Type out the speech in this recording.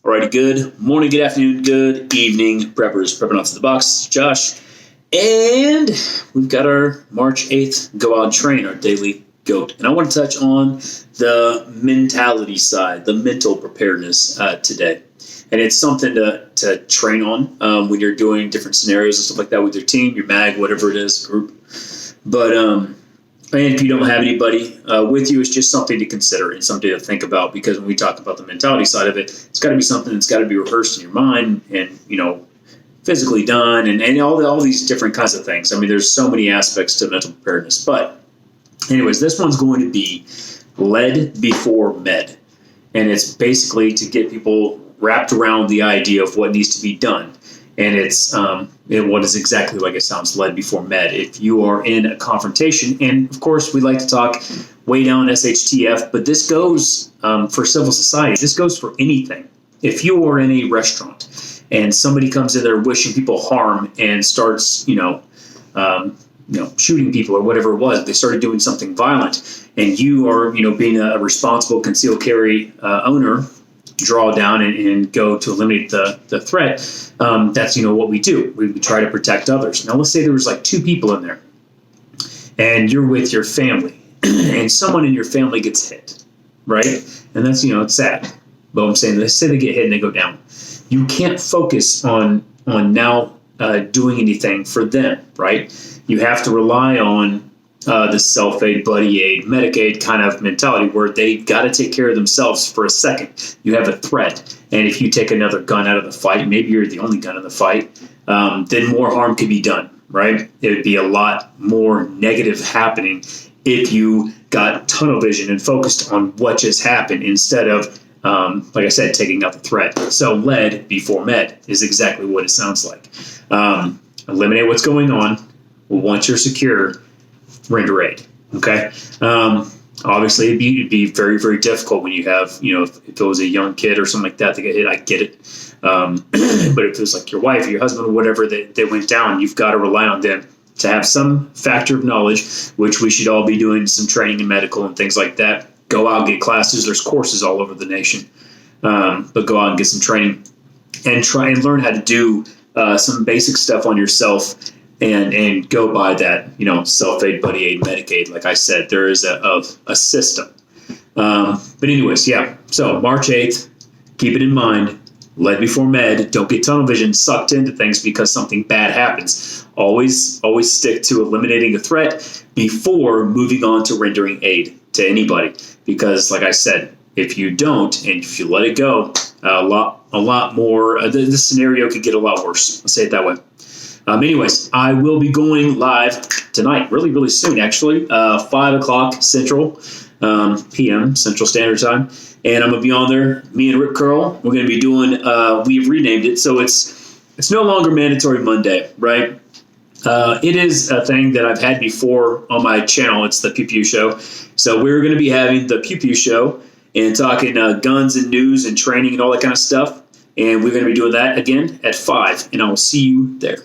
Alrighty, good morning, good afternoon, good evening, preppers. Prepping off to the box, Josh. And we've got our March 8th Go Out Train, our daily G.O.A.T. And I want to touch on the mentality side, the mental preparedness today. And it's something to train on when you're doing different scenarios and stuff like that with your team, your mag, whatever it is, group. But and if you don't have anybody with you, it's just something to consider and something to think about, because when we talk about the mentality side of it, it's got to be something that's got to be rehearsed in your mind and, physically done and all these different kinds of things. I mean, there's so many aspects to mental preparedness. But anyways, this one's going to be led before med. And it's basically to get people wrapped around the idea of what needs to be done. And it's what is exactly like it sounds, led before med. If you are in a confrontation, and of course we like to talk way down SHTF, but this goes for civil society. This goes for anything. If you are in a restaurant and somebody comes in there wishing people harm and starts, shooting people or whatever it was, they started doing something violent, and you are, being a responsible concealed carry owner, draw down and go to eliminate the threat. That's, what we do. We try to protect others. Now, let's say there was like two people in there and you're with your family and someone in your family gets hit, right? And that's, it's sad. But I'm saying, let's say they get hit and they go down. You can't focus on now doing anything for them, right? You have to rely on the self-aid, buddy aid, Medicaid kind of mentality where they got to take care of themselves for a second. You have a threat. And if you take another gun out of the fight, maybe you're the only gun in the fight, then more harm could be done, right? It would be a lot more negative happening if you got tunnel vision and focused on what just happened instead of, like I said, taking out the threat. So led before med is exactly what it sounds like. Eliminate what's going on. Once you're secure, render aid. Okay. Obviously, it'd be very, very difficult when you have, if it was a young kid or something like that get hit. I get it. But if it was like your wife or your husband or whatever they went down, you've got to rely on them to have some factor of knowledge, which we should all be doing some training in medical and things like that. Go out and get classes. There's courses all over the nation. But go out and get some training and try and learn how to do some basic stuff on yourself. And go by that, self-aid, buddy aid, Medicaid. Like I said, there is a system. But anyways, yeah. So March 8th, keep it in mind. Led before med. Don't get tunnel vision sucked into things because something bad happens. Always stick to eliminating a threat before moving on to rendering aid to anybody. Because, like I said, if you don't and if you let it go, a lot more. The scenario could get a lot worse. I'll say it that way. Anyways, I will be going live tonight, really, really soon, actually, 5 o'clock Central, p.m. Central Standard Time. And I'm going to be on there, me and Rick Curl. We're going to be doing, we've renamed it, so it's no longer Mandatory Monday, right? It is a thing that I've had before on my channel. It's the Pew Pew Show. So we're going to be having the Pew Pew Show and talking guns and news and training and all that kind of stuff. And we're going to be doing that again at 5, and I will see you there.